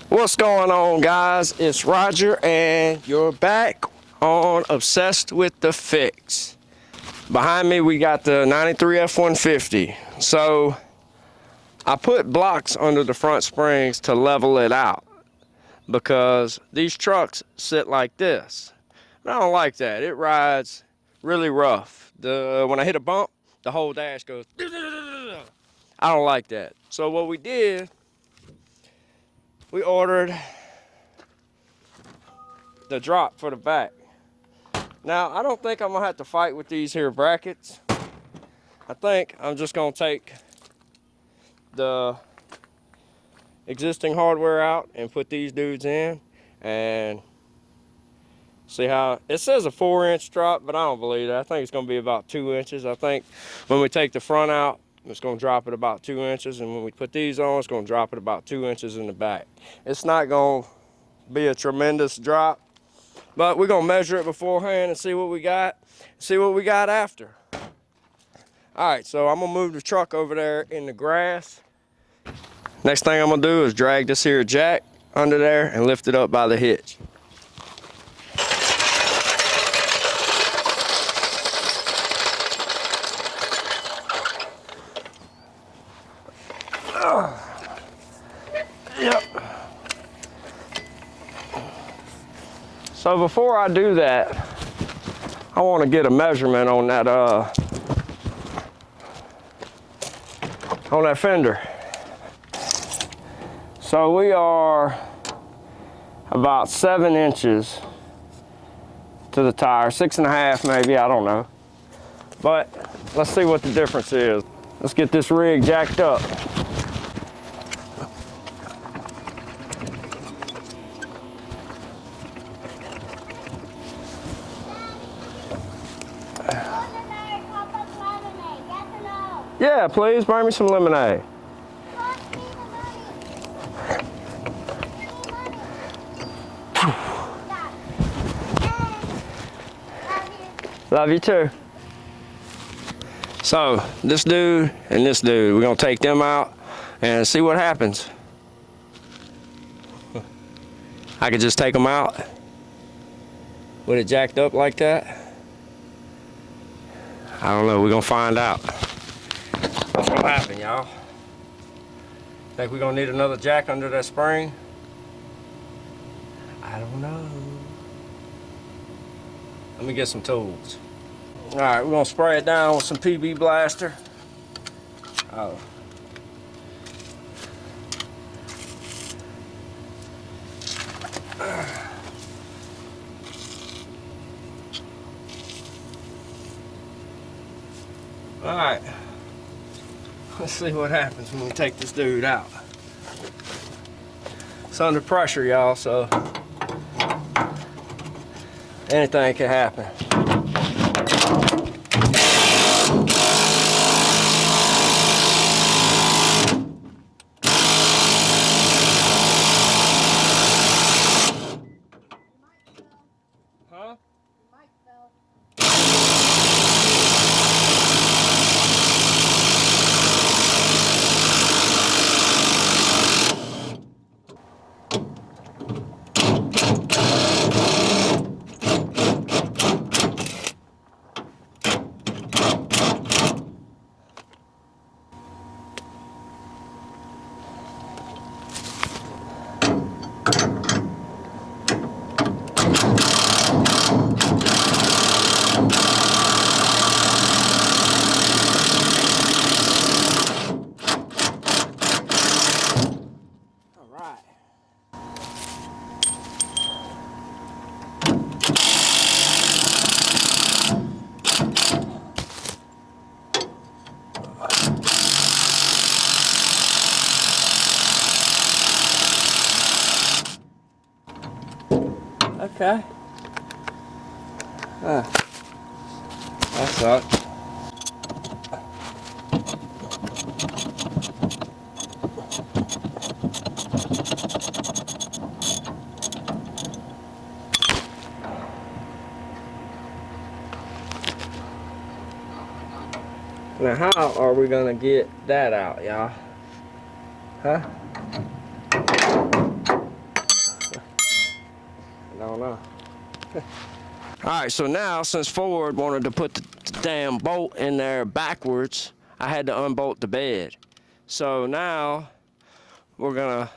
What's going on, guys? It's Roger and you're back on Obsessed with the Fix. Behind me we got the 93 F150. So I put blocks under the front springs to level it out because these trucks sit like this. But I don't like that. It rides really rough. When I hit a bump, the whole dash goes. I don't like that. So what we did, we ordered the drop for the back. Now, I don't think I'm gonna have to fight with these here brackets. I think I'm just gonna take the existing hardware out and put these dudes in and see how, it says a 4-inch drop, but I don't believe that. I think it's gonna be about 2 inches. I think when we take the front out, it's gonna drop it about 2 inches, and when we put these on, it's gonna drop it about 2 inches in the back. It's not gonna be a tremendous drop, but we're gonna measure it beforehand and see what we got after. All right, so I'm gonna move the truck over there in the grass. Next thing I'm gonna do is drag this here jack under there and lift it up by the hitch. Yep. So before I do that, I want to get a measurement on that fender. So we are about 7 inches to the tire, 6.5 maybe, I don't know. But let's see what the difference is. Let's get this rig jacked up. Yeah, please, bring me some lemonade. Love you too. So, this dude and this dude, we're gonna take them out and see what happens. I could just take them out with it jacked up like that. I don't know, we're gonna find out. What's gonna happen, y'all? Think we're gonna need another jack under that spring? I don't know. Let me get some tools. All right, we're gonna spray it down with some PB Blaster. Oh. All right. Let's see what happens when we take this dude out. It's under pressure, y'all, so anything can happen. Huh? Okay. That sucks. Now how are we gonna get that out, y'all? Huh? don't know. All right, so now since Ford wanted to put the damn bolt in there backwards, I had to unbolt the bed. So now we're gonna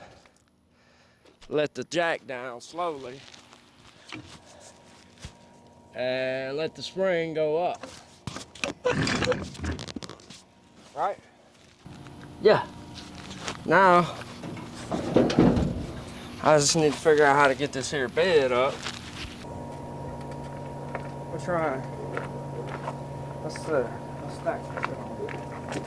let the jack down slowly and let the spring go up. Right? Yeah. Now, I just need to figure out how to get this here bed up. We're trying. Let's stack some shit on it.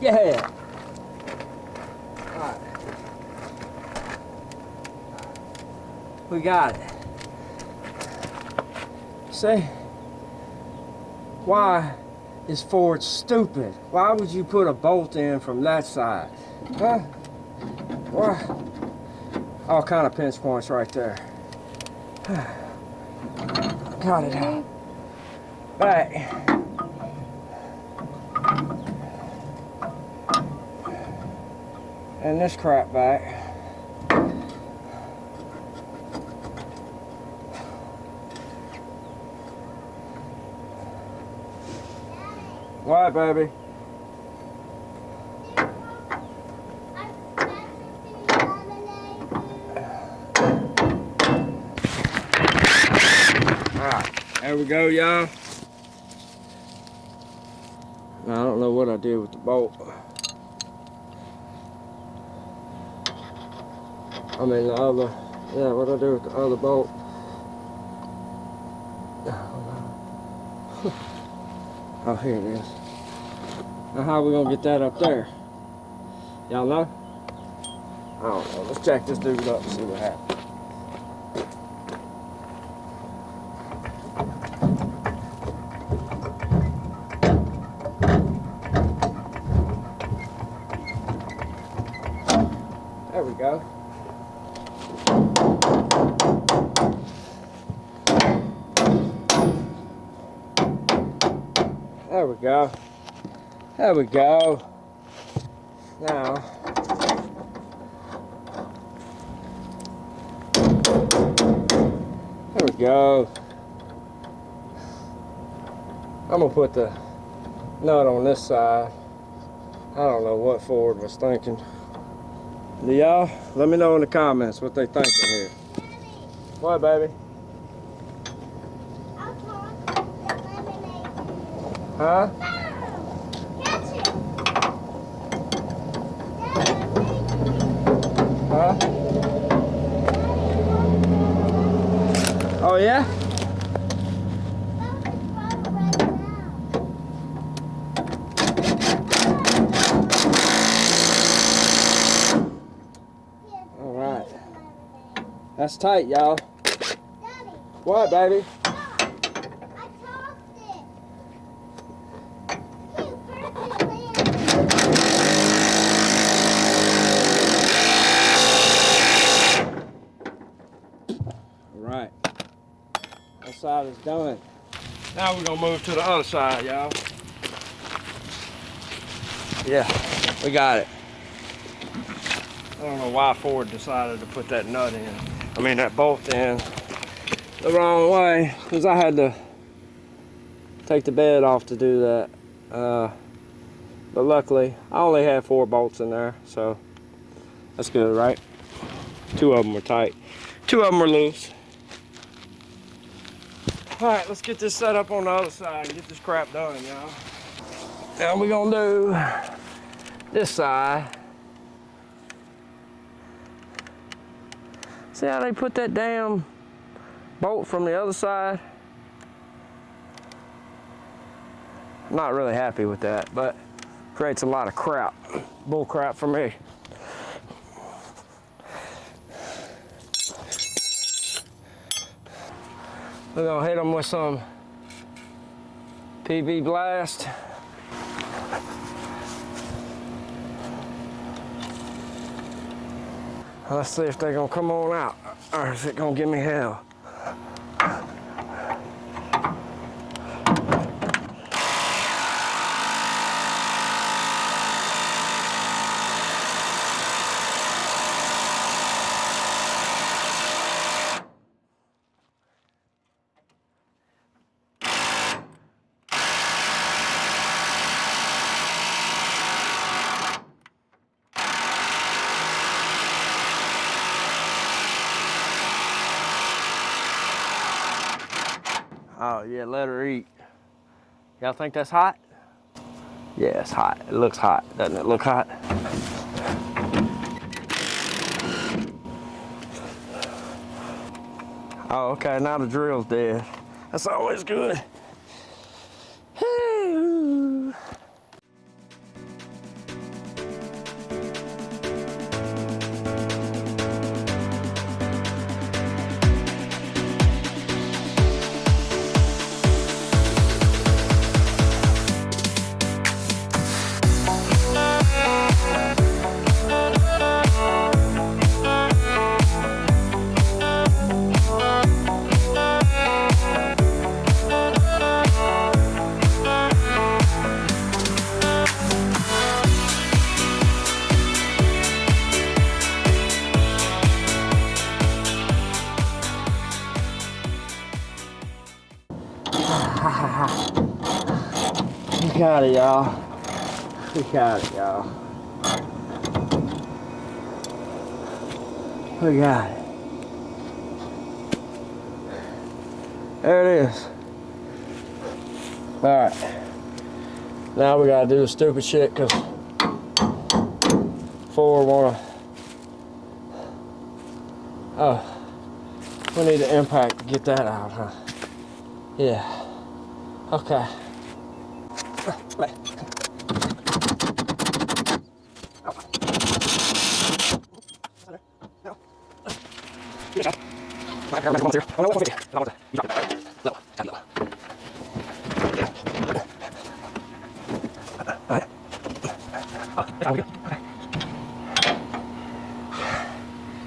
Yeah. All right. We got it. See? Why is Ford stupid? Why would you put a bolt in from that side? Huh? Why? All kind of pinch points right there. Got it out. Back. And this crap back. What, baby? Alright, there we go, y'all. I don't know what I did with the bolt. I mean the other, yeah, what I do with the other bolt. Oh, here it is. Now how are we gonna get that up there? Y'all know? I don't know. Let's jack this dude up and see what happens. There we go. There we go. There we go. Now, there we go. I'm gonna put the nut on this side. I don't know what Ford was thinking. Y'all, let me know in the comments what they thinking here. Daddy. What, baby? I'll talk to lemonade. Huh? Catch it. Huh? Oh yeah? All right. That's tight, y'all. Daddy. What, baby? Stop. I tossed it. You perfectly All right. That side is done. Now we're gonna move to the other side, y'all. Yeah, we got it. I don't know why Ford decided to put that nut in. I mean that bolt in the wrong way, because I had to take the bed off to do that. But luckily, I only had 4 bolts in there, so that's good, right? 2 of them were tight. 2 of them were loose. All right, let's get this set up on the other side and get this crap done, y'all. Now we're gonna do this side. See how they put that damn bolt from the other side? I'm not really happy with that, but creates a lot of crap. Bull crap for me. We're gonna hit them with some PB Blast. Let's see if they're gonna come on out, or is it gonna give me hell? Oh yeah, let her eat. Y'all think that's hot? Yeah, it's hot. It looks hot. Doesn't it look hot? Oh, okay, now the drill's dead. That's always good. We got it, y'all. We got it, y'all. We got it. There it is. Alright. Now we gotta do the stupid shit because Ford wanna. Oh. We need the impact to get that out, huh? Yeah. Okay.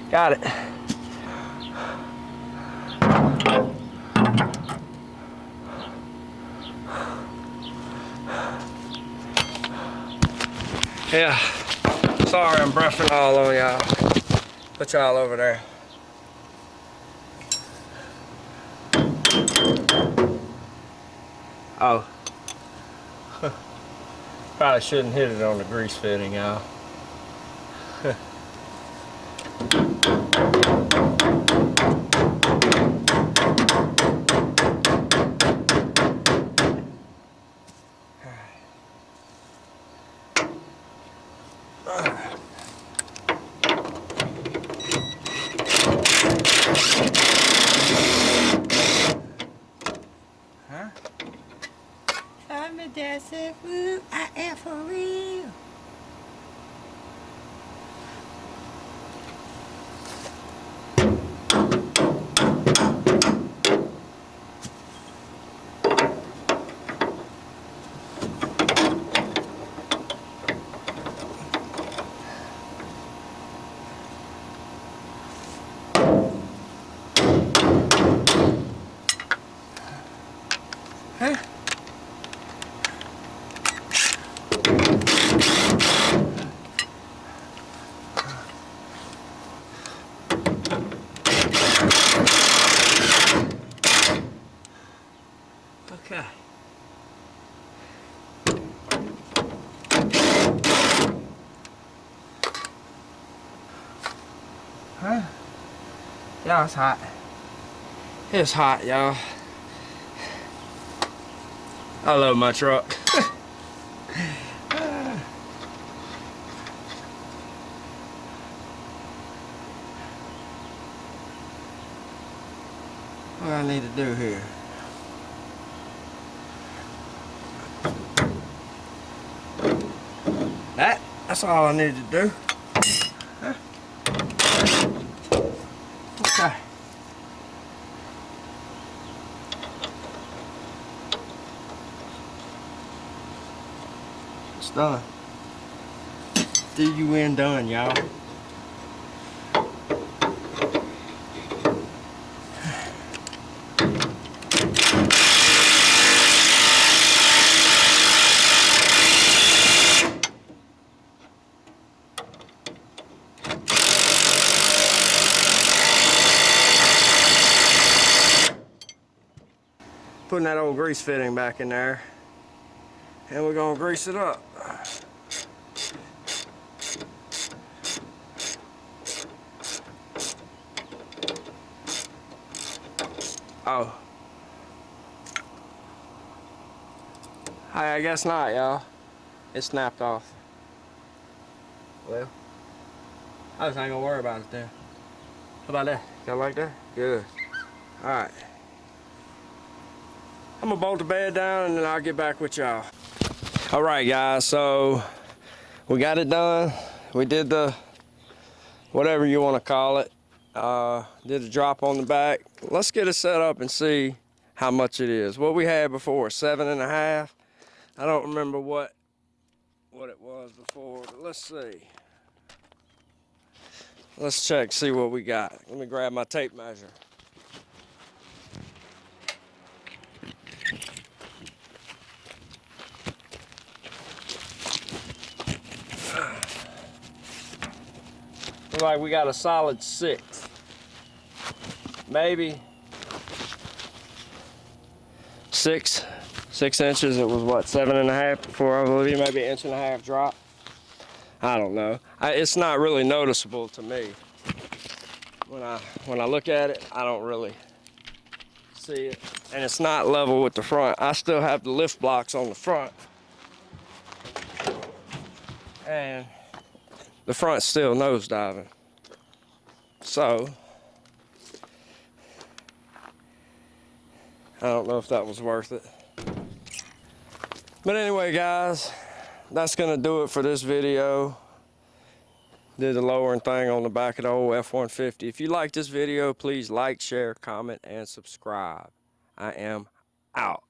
Got it. Yeah. Sorry I'm brushing all on y'all. Put y'all over there. Oh. Probably shouldn't hit it on the grease fitting, y'all. Huh? I'm a dancer, woo, I am for real. Huh? Okay. Huh? Y'all, it's hot. It's hot, y'all. I love my truck. What I need to do here? That's all I need to do. Huh? Okay. It's done. D-U-N done, y'all. Putting that old grease fitting back in there, and we're gonna grease it up. Oh, I guess not, y'all. It snapped off. Well, I just ain't gonna worry about it then. How about that? Y'all like that? Good. Alright. I'm gonna bolt the bed down and then I'll get back with y'all. Alright guys, so we got it done. We did the, whatever you wanna call it. Did a drop on the back. Let's get it set up and see how much it is. What we had before, 7.5. I don't remember what it was before, but let's see. Let's check, see what we got. Let me grab my tape measure. Looks like we got a solid 6. Maybe 6 inches. It was what, 7.5 before, I believe, maybe 1.5 inch drop. I don't know. It's not really noticeable to me. When I look at it, I don't really see it. And it's not level with the front. I still have the lift blocks on the front. And the front's still nosediving. So, I don't know if that was worth it. But anyway, guys, that's gonna do it for this video. Did the lowering thing on the back of the old F-150. If you like this video, please like, share, comment, and subscribe. I am out.